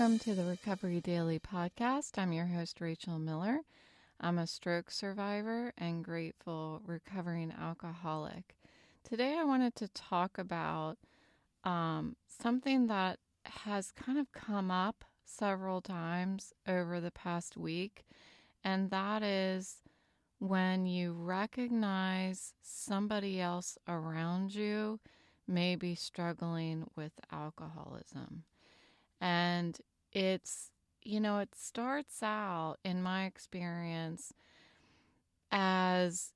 Welcome to the Recovery Daily podcast. I'm your host, Rachel Miller. I'm a stroke survivor and grateful recovering alcoholic. Today, I wanted to talk about something that has kind of come up several times over the past week, and that is when you recognize somebody else around you may be struggling with alcoholism. And it starts out, in my experience, as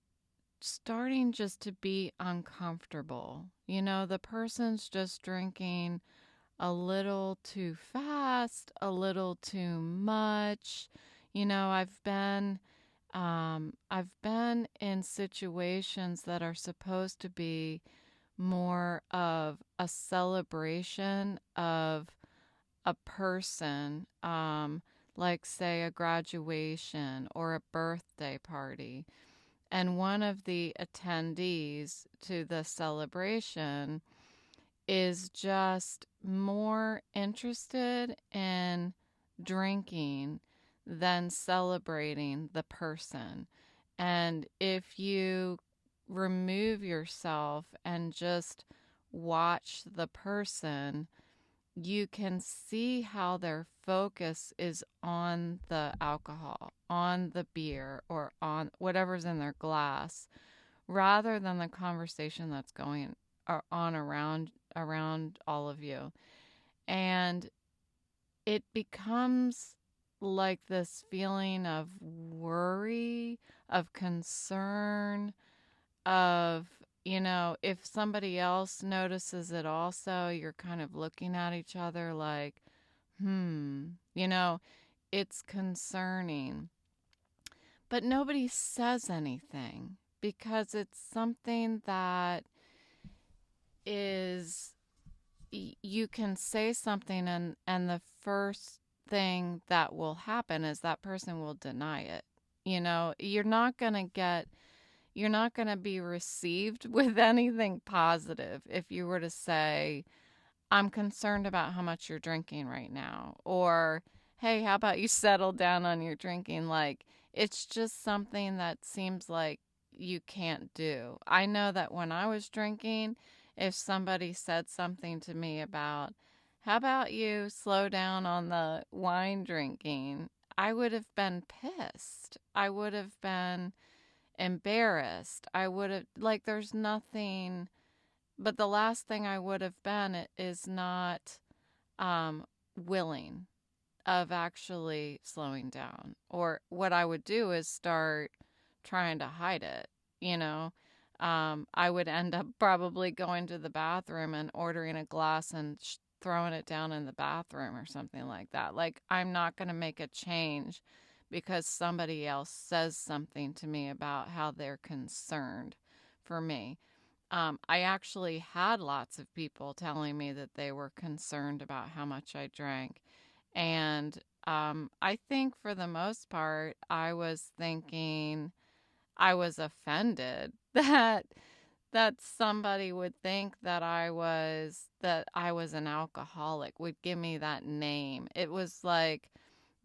starting just to be uncomfortable. The person's just drinking a little too fast, a little too much. I've been in situations that are supposed to be more of a celebration of a person, like say a graduation or a birthday party, and one of the attendees to the celebration is just more interested in drinking than celebrating the person. And if you remove yourself and just watch the person, you can see how their focus is on the alcohol, on the beer, or on whatever's in their glass, rather than the conversation that's going on around all of you. And it becomes like this feeling of worry, of concern, of if somebody else notices it also, you're kind of looking at each other like, it's concerning. But nobody says anything because it's something that is, you can say something and the first thing that will happen is that person will deny it. You're not going to be received with anything positive if you were to say, I'm concerned about how much you're drinking right now. Or, hey, how about you settle down on your drinking? Like, it's just something that seems like you can't do. I know that when I was drinking, if somebody said something to me about, how about you slow down on the wine drinking, I would have been pissed. I would have been embarrassed. I would have, like, there's nothing, but the last thing I would have been is not willing of actually slowing down. Or what I would do is start trying to hide it, I would end up probably going to the bathroom and ordering a glass and throwing it down in the bathroom or something like that. Like, I'm not going to make a change because somebody else says something to me about how they're concerned for me. I actually had lots of people telling me that they were concerned about how much I drank. And I think for the most part, I was thinking, I was offended that somebody would think that I was an alcoholic, would give me that name. It was like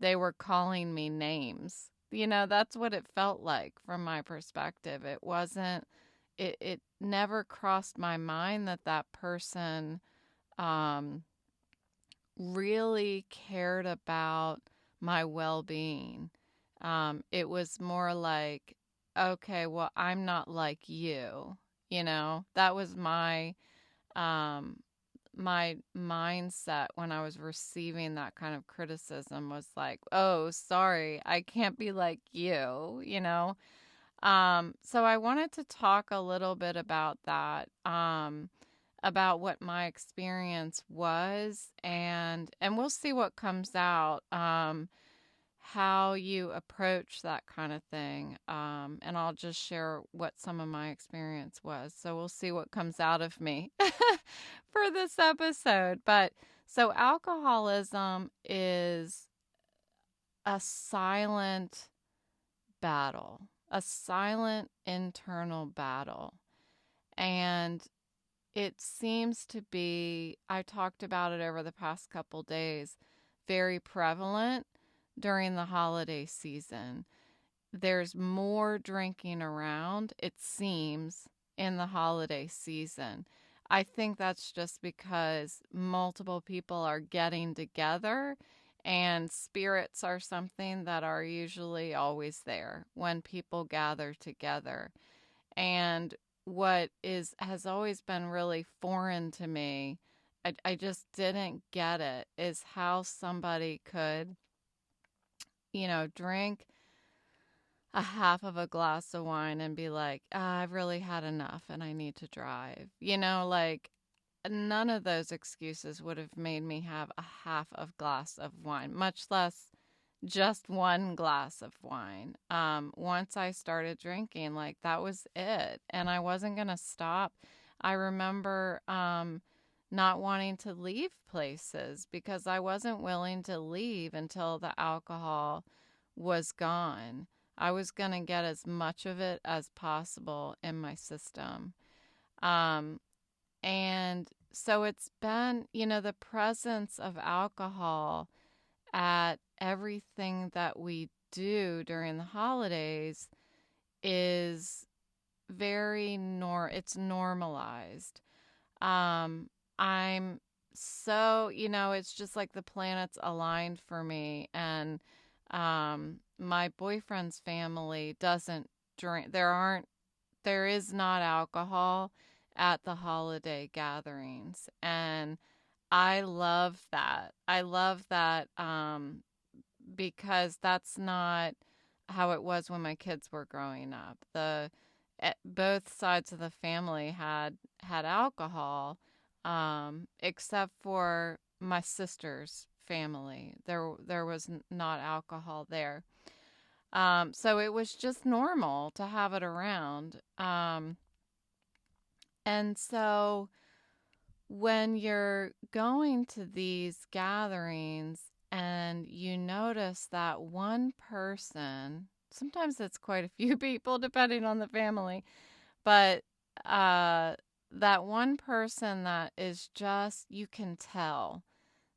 they were calling me names. That's what it felt like from my perspective. It wasn't, it never crossed my mind that person really cared about my well-being. It was more like, okay, well, I'm not like you. That was my my mindset when I was receiving that kind of criticism, was like, oh, sorry, I can't be like you. So I wanted to talk a little bit about that, about what my experience was, and we'll see what comes out, how you approach that kind of thing. And I'll just share what some of my experience was. So we'll see what comes out of me for this episode. But so alcoholism is a silent battle, a silent internal battle. And it seems to be, I talked about it over the past couple days, very prevalent during the holiday season. There's more drinking around, it seems, in the holiday season. I think that's just because multiple people are getting together, and spirits are something that are usually always there when people gather together. And what is has always been really foreign to me, I just didn't get it, is how somebody could, drink a half of a glass of wine and be like, I've really had enough and I need to drive. Like none of those excuses would have made me have a half of glass of wine, much less just one glass of wine. Once I started drinking, like that was it. And I wasn't going to stop. I remember not wanting to leave places because I wasn't willing to leave until the alcohol was gone. I was going to get as much of it as possible in my system. Um, and so it's been, the presence of alcohol at everything that we do during the holidays is it's normalized. I'm so, it's just like the planets aligned for me. And my boyfriend's family doesn't drink. There is not alcohol at the holiday gatherings. And I love that. I love that because that's not how it was when my kids were growing up. Both sides of the family had alcohol, except for my sister's family. There was not alcohol there. So it was just normal to have it around. And so when you're going to these gatherings and you notice that one person, sometimes it's quite a few people depending on the family, but that one person that is just, you can tell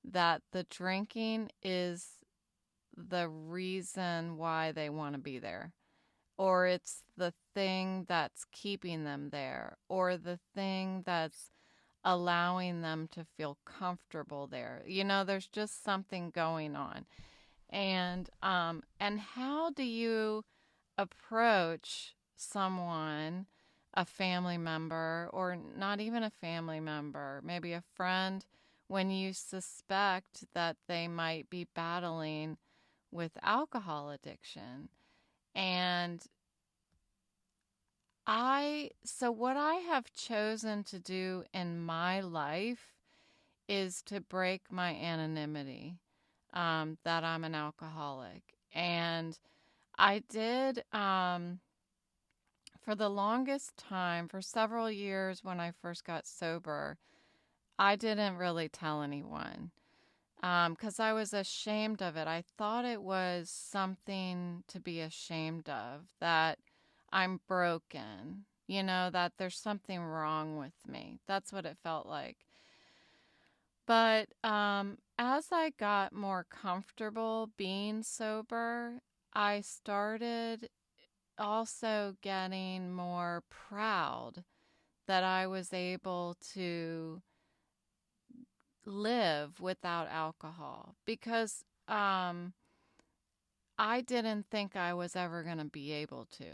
that the drinking is the reason why they want to be there, or it's the thing that's keeping them there, or the thing that's allowing them to feel comfortable there. There's just something going on. And how do you approach someone, a family member, or not even a family member, maybe a friend, when you suspect that they might be battling with alcohol addiction? And so what I have chosen to do in my life is to break my anonymity, that I'm an alcoholic. And I did, for the longest time, for several years when I first got sober, I didn't really tell anyone because I was ashamed of it. I thought it was something to be ashamed of, that I'm broken, that there's something wrong with me. That's what it felt like. But as I got more comfortable being sober, I started also getting more proud that I was able to live without alcohol, because I didn't think I was ever going to be able to.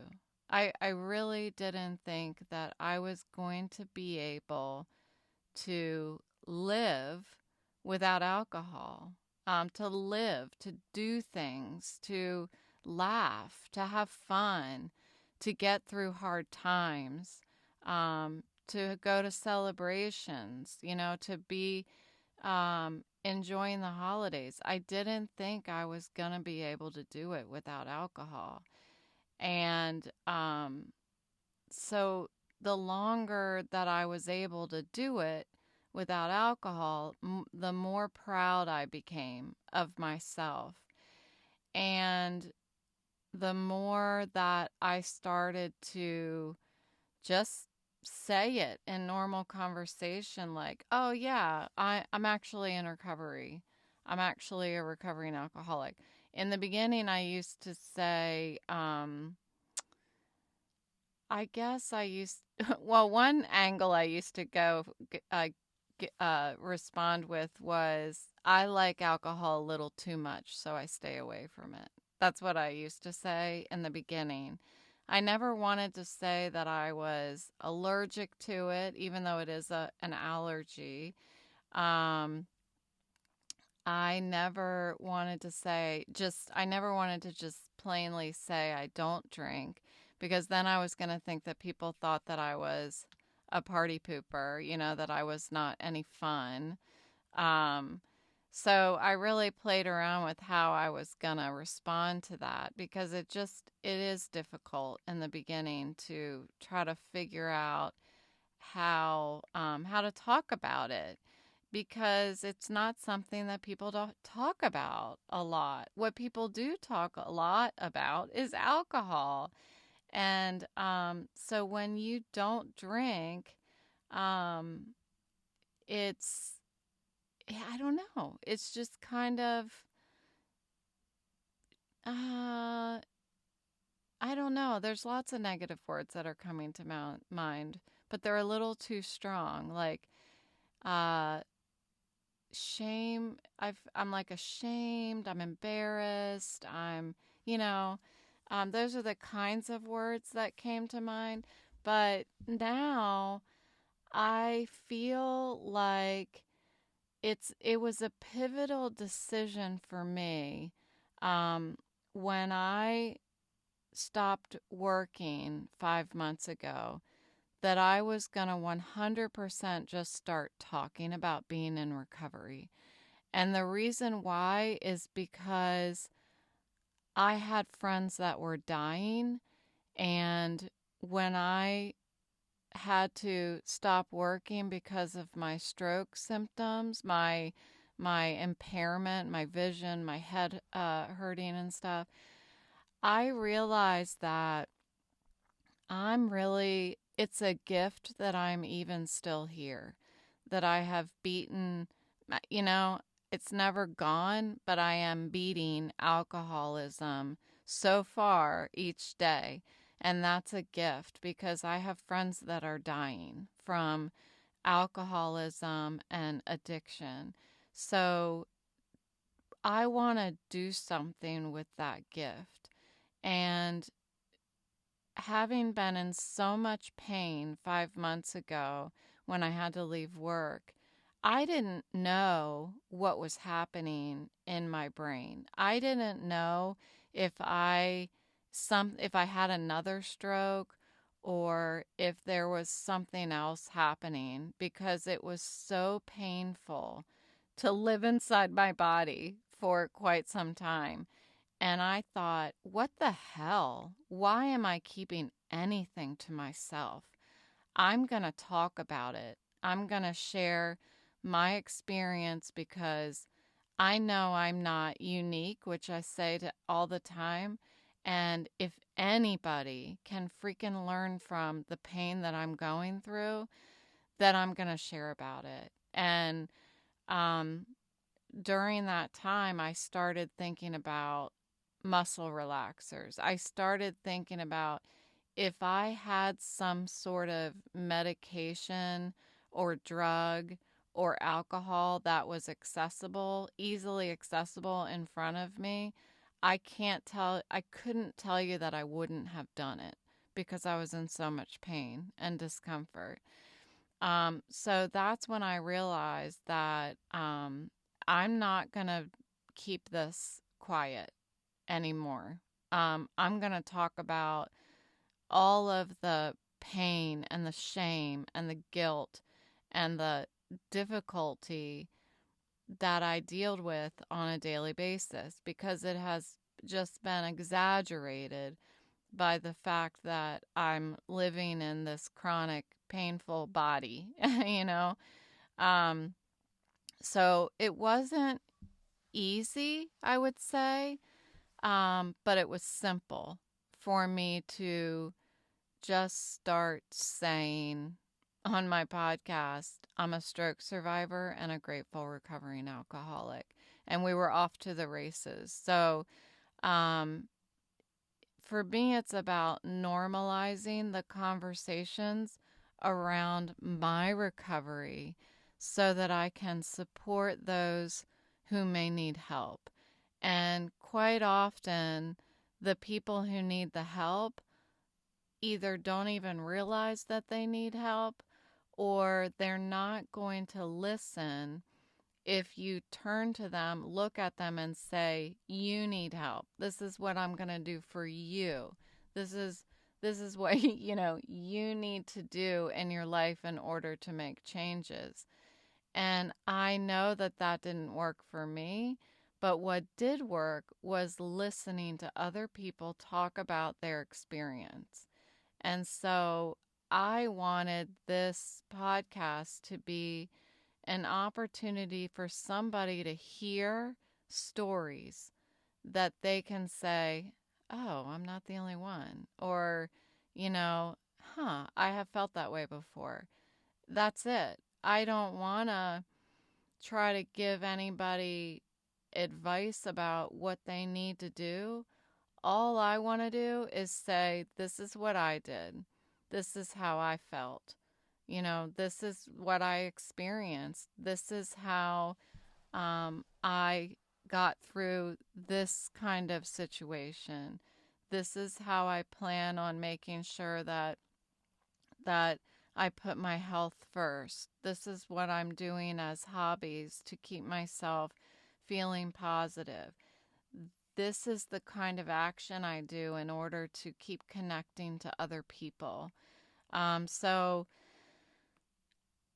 I really didn't think that I was going to be able to live without alcohol, to live, to do things, to laugh, to have fun, to get through hard times, to go to celebrations, to be enjoying the holidays. I didn't think I was going to be able to do it without alcohol. And so the longer that I was able to do it without alcohol, the more proud I became of myself. And the more that I started to just say it in normal conversation, like, oh, yeah, I'm actually in recovery. I'm actually a recovering alcoholic. In the beginning, I used to say, I guess I used, well, one angle I used to respond with was, I like alcohol a little too much, so I stay away from it. That's what I used to say in the beginning. I never wanted to say that I was allergic to it, even though it is an allergy. Um, I never wanted to say, I never wanted to just plainly say I don't drink, because then I was going to think that people thought that I was a party pooper, that I was not any fun. Um, so I really played around with how I was going to respond to that, because it is difficult in the beginning to try to figure out how to talk about it, because it's not something that people don't talk about a lot. What people do talk a lot about is alcohol. And so when you don't drink, um, it's, I don't know, it's just kind of, uh, I don't know. There's lots of negative words that are coming to mind, but they're a little too strong. Like, uh, shame. I'm like ashamed, I'm embarrassed, you know those are the kinds of words that came to mind. But now I feel like it was a pivotal decision for me, um, when I stopped working 5 months ago, that I was going to 100% just start talking about being in recovery. And the reason why is because I had friends that were dying. And when I had to stop working because of my stroke symptoms, my impairment, my vision, my head hurting and stuff, I realized that it's a gift that I'm even still here, that I have beaten, you know, it's never gone, but I am beating alcoholism so far each day. And that's a gift, because I have friends that are dying from alcoholism and addiction. So I want to do something with that gift. And having been in so much pain 5 months ago when I had to leave work, I didn't know what was happening in my brain. I didn't know if if I had another stroke, or if there was something else happening, because it was so painful to live inside my body for quite some time. And I thought, what the hell? Why am I keeping anything to myself? I'm going to talk about it. I'm going to share my experience, because I know I'm not unique, which I say to all the time. And if anybody can freaking learn from the pain that I'm going through, then I'm going to share about it. And um, during that time, I started thinking about muscle relaxers. I started thinking about, if I had some sort of medication or drug or alcohol that was easily accessible in front of me, I couldn't tell you that I wouldn't have done it, because I was in so much pain and discomfort. So that's when I realized that I'm not going to keep this quiet anymore. I'm going to talk about all of the pain and the shame and the guilt and the difficulty that I deal with on a daily basis, because it has just been exaggerated by the fact that I'm living in this chronic, painful body, you know? Um, so it wasn't easy, I would say, but it was simple for me to just start saying on my podcast, I'm a stroke survivor and a grateful recovering alcoholic. and we were off to the races. So, um, for me, it's about normalizing the conversations around my recovery so that I can support those who may need help. And quite often, the people who need the help either don't even realize that they need help, or they're not going to listen if you turn to them, look at them, and say, "You need help. This is what I'm going to do for you. This is what you need to do in your life in order to make changes." And I know that that didn't work for me, but what did work was listening to other people talk about their experience. And so I wanted this podcast to be an opportunity for somebody to hear stories that they can say, "Oh, I'm not the only one." Or, I have felt that way before. That's it. I don't want to try to give anybody advice about what they need to do. All I want to do is say, "This is what I did. This is how I felt. This is what I experienced. This is how I got through this kind of situation. This is how I plan on making sure that I put my health first. This is what I'm doing as hobbies to keep myself feeling positive. This is the kind of action I do in order to keep connecting to other people." So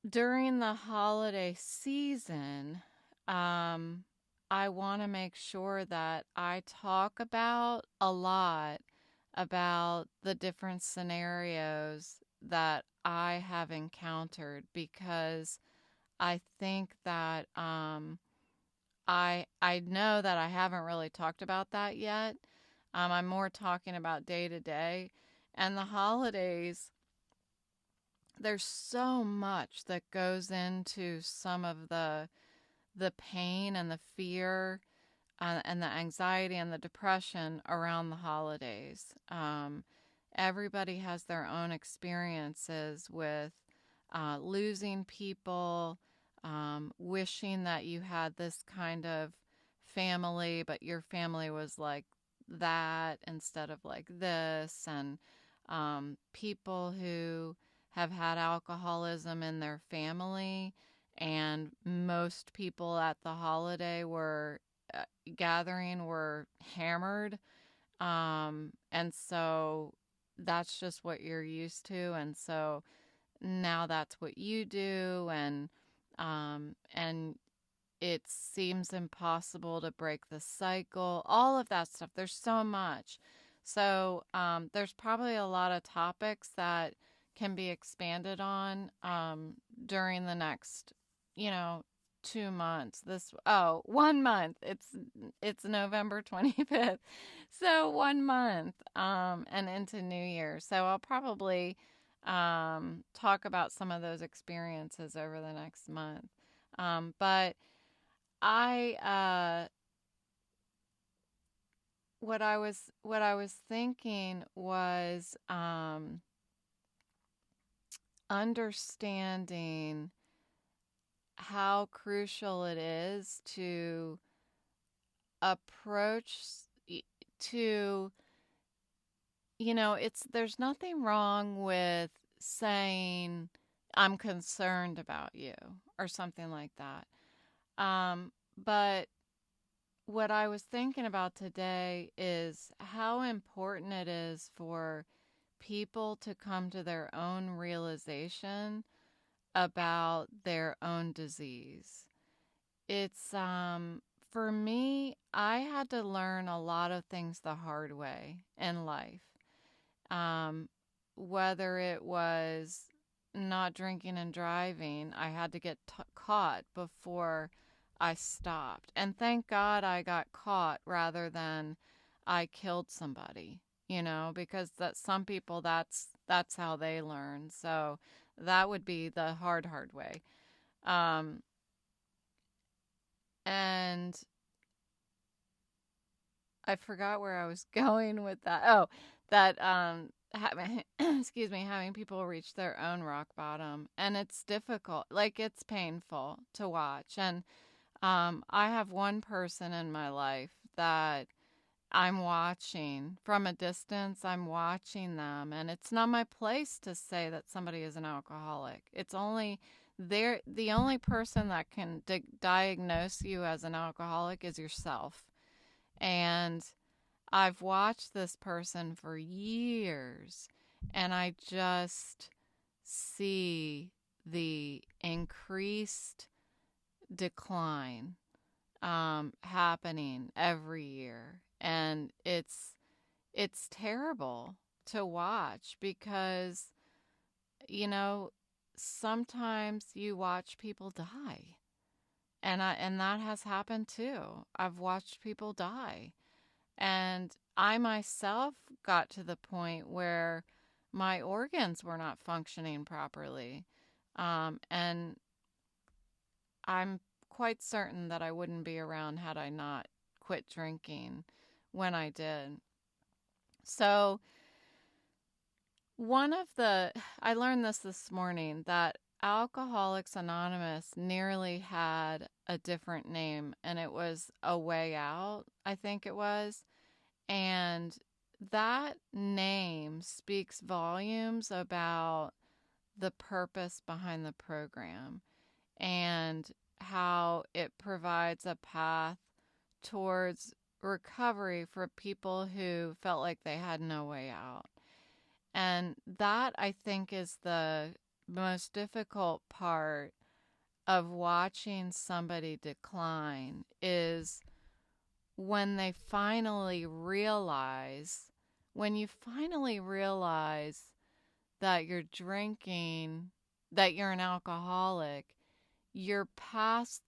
during the holiday season, I want to make sure that I talk about a lot about the different scenarios that I have encountered, because I think that I know that I haven't really talked about that yet. I'm more talking about day to day, and the holidays. There's so much that goes into some of the pain and the fear and the anxiety and the depression around the holidays. Everybody has their own experiences with losing people, wishing that you had this kind of family, but your family was like that instead of like this, and people who have had alcoholism in their family, and most people at the holiday were gathering were hammered, and so that's just what you're used to, and so now that's what you do, and it seems impossible to break the cycle, all of that stuff. There's so much. So there's probably a lot of topics that can be expanded on during the next, 2 months. 1 month. It's November 25th. So 1 month and into New Year. So I'll probably talk about some of those experiences over the next month. But I what I was thinking was understanding how crucial it is to approach to there's nothing wrong with saying, "I'm concerned about you," or something like that. But what I was thinking about today is how important it is for people to come to their own realization about their own disease. It's for me, I had to learn a lot of things the hard way in life. Um, Whether it was not drinking and driving, I had to get caught before I stopped. And thank God I got caught rather than I killed somebody, because that some people that's how they learn. So that would be the hard way. Um, and I forgot where I was going with that. Oh, that having excuse me, having people reach their own rock bottom, and it's difficult. Like it's painful to watch. And I have one person in my life that I'm watching from a distance. I'm watching them, and it's not my place to say that somebody is an alcoholic. It's only they're the only person that can diagnose you as an alcoholic is yourself. And I've watched this person for years, and I just see the increased decline happening every year, and it's terrible to watch because you know sometimes you watch people die, and that has happened too. I've watched people die, and I myself got to the point where my organs were not functioning properly, and I'm quite certain that I wouldn't be around had I not quit drinking when I did. So, I learned this morning that Alcoholics Anonymous nearly had a different name, and it was A Way Out, I think it was. And that name speaks volumes about the purpose behind the program and how it provides a path towards recovery for people who felt like they had no way out. And that, I think, is the most difficult part of watching somebody decline is when you finally realize that you're drinking, that you're an alcoholic, you're past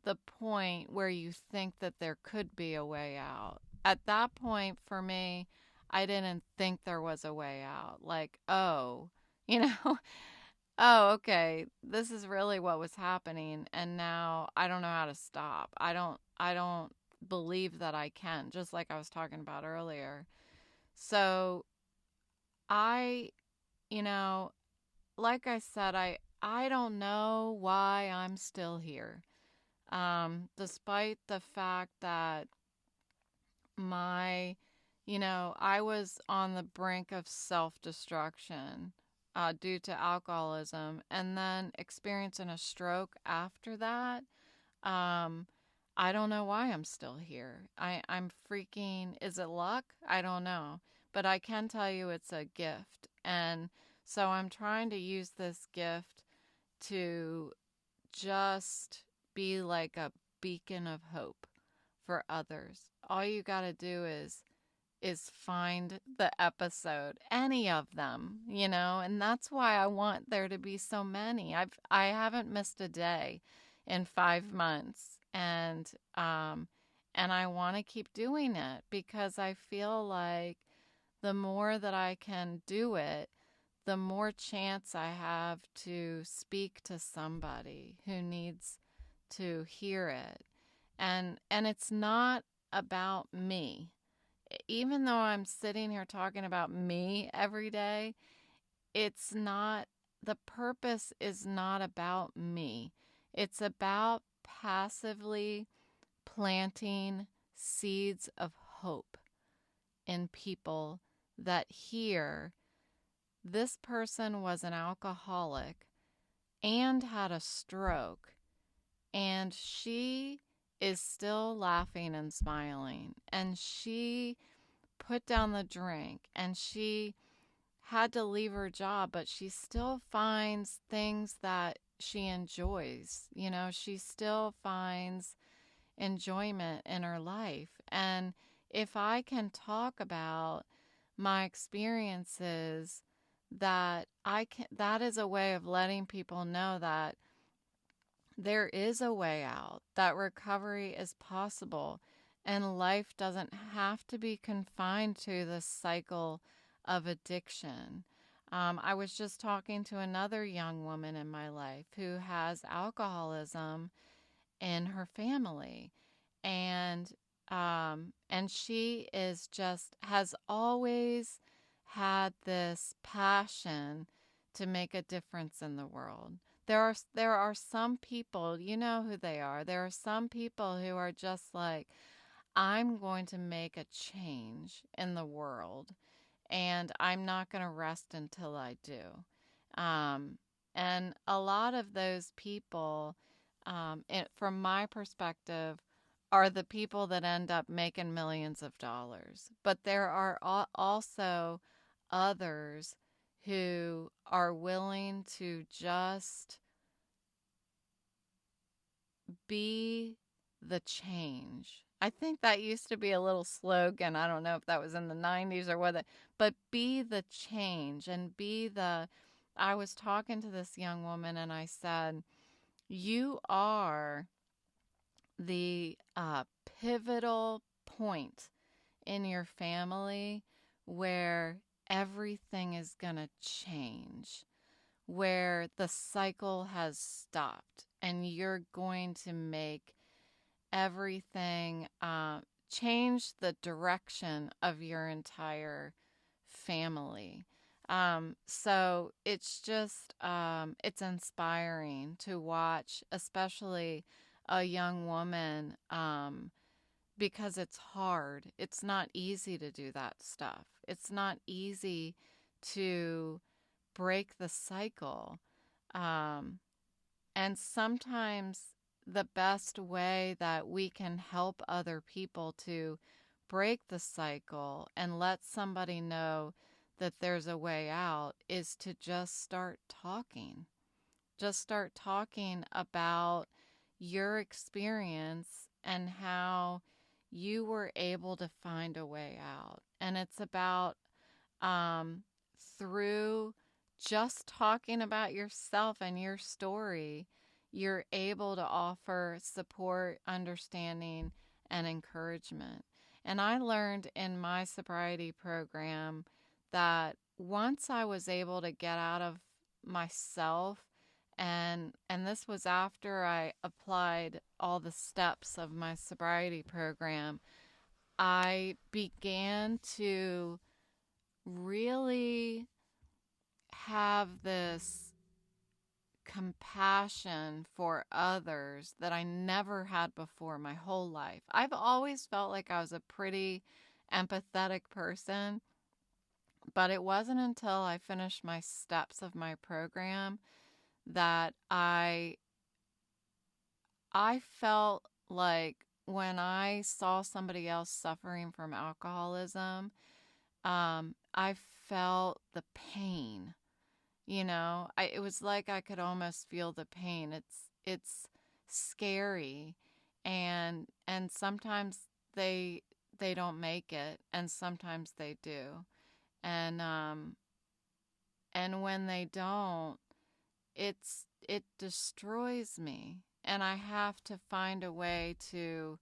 the point where you think that there could be a way out. At that point, for me, I didn't think there was a way out. Like, oh, you know, oh, okay, this is really what was happening, and now I don't know how to stop. I don't believe that I can, just like I was talking about earlier. So I, you know, like I said, I don't know why I'm still here. Despite the fact that my, I was on the brink of self destruction due to alcoholism and then experiencing a stroke after that. Um, I don't know why I'm still here. I'm freaking, is it luck? I don't know. But I can tell you it's a gift. And so I'm trying to use this gift to just be like a beacon of hope for others. All you got to do is find the episode, any of them, and that's why I want there to be so many. I haven't missed a day in 5 months, and I want to keep doing it because I feel like the more that I can do it, the more chance I have to speak to somebody who needs to hear it. And it's not about me. Even though I'm sitting here talking about me every day, it's not, the purpose is not about me. It's about passively planting seeds of hope in people that hear this person was an alcoholic and had a stroke, and she is still laughing and smiling, and she put down the drink, and she had to leave her job, but she still finds things that she enjoys. She still finds enjoyment in her life. And if I can talk about my experiences, that is a way of letting people know that there is a way out, that recovery is possible, and life doesn't have to be confined to the cycle of addiction. I was just talking to another young woman in my life who has alcoholism in her family. And And she is just, has always had this passion to make a difference in the world. There are some people, you know who they are. There are some people who are just like, I'm going to make a change in the world, and I'm not going to rest until I do. Um, and a lot of those people, from my perspective, are the people that end up making millions of dollars. But there are also others who are willing to just be the change. I think that used to be a little slogan. I don't know if that was in the 90s or whether, but be the change and be the. I was talking to this young woman and I said, you are the pivotal point in your family where everything is going to change, where the cycle has stopped, and you're going to make everything change the direction of your entire family. So it's just, it's inspiring to watch, especially a young woman, because it's hard. It's not easy to do that stuff. It's not easy to break the cycle. Um, and sometimes the best way that we can help other people to break the cycle and let somebody know that there's a way out is to just start talking. Just start talking about your experience and how you were able to find a way out. And it's about um, through just talking about yourself and your story, you're able to offer support, understanding, and encouragement. And I learned in my sobriety program that once I was able to get out of myself, and this was after I applied all the steps of my sobriety program, I began to really have this compassion for others that I never had before my whole life. I've always felt like I was a pretty empathetic person, but it wasn't until I finished my steps of my program that I felt like when I saw somebody else suffering from alcoholism, I felt the pain. It was like I could almost feel the pain. It's scary, and sometimes they don't make it, and sometimes they do, and and when they don't, it destroys me, and I have to find a way to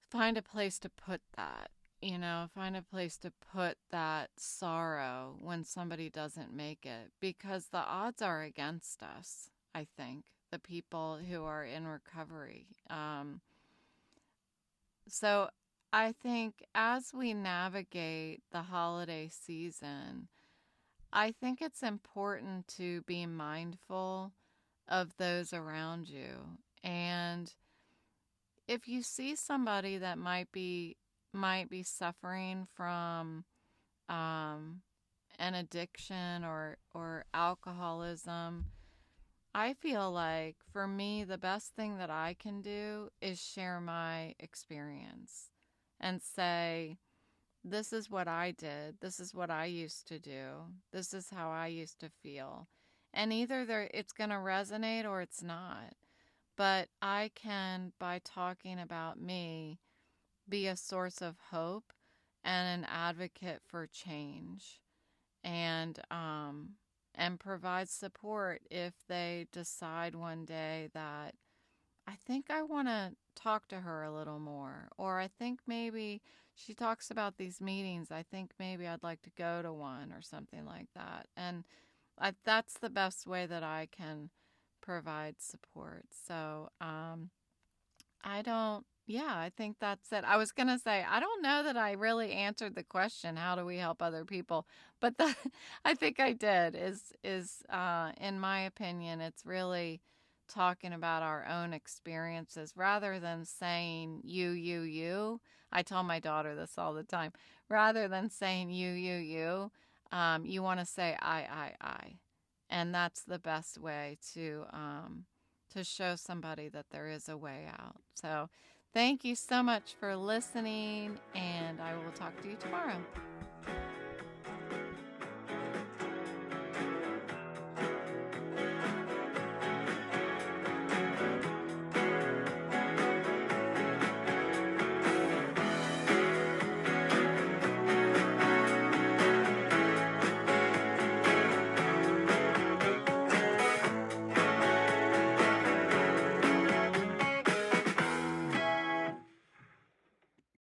find a place to put that. Find a place to put that sorrow when somebody doesn't make it, because the odds are against us, I think, the people who are in recovery. So I think as we navigate the holiday season, I think it's important to be mindful of those around you. And if you see somebody that might be suffering from um, an addiction or alcoholism, I feel like for me the best thing that I can do is share my experience and say, this is what I did, this is what I used to do, this is how I used to feel, and either it's going to resonate or it's not. But I can, by talking about me, be a source of hope and an advocate for change, and provide support if they decide one day that I think I want to talk to her a little more, or I think maybe she talks about these meetings, I think maybe I'd like to go to one or something like that. And that's the best way that I can provide support. So I don't Yeah, I think that's it. I was going to say, I don't know that I really answered the question, how do we help other people? But the, I think I did in my opinion, it's really talking about our own experiences rather than saying you. I tell my daughter this all the time. Rather than saying you want to say I. And that's the best way to show somebody that there is a way out. So, thank you so much for listening, and I will talk to you tomorrow.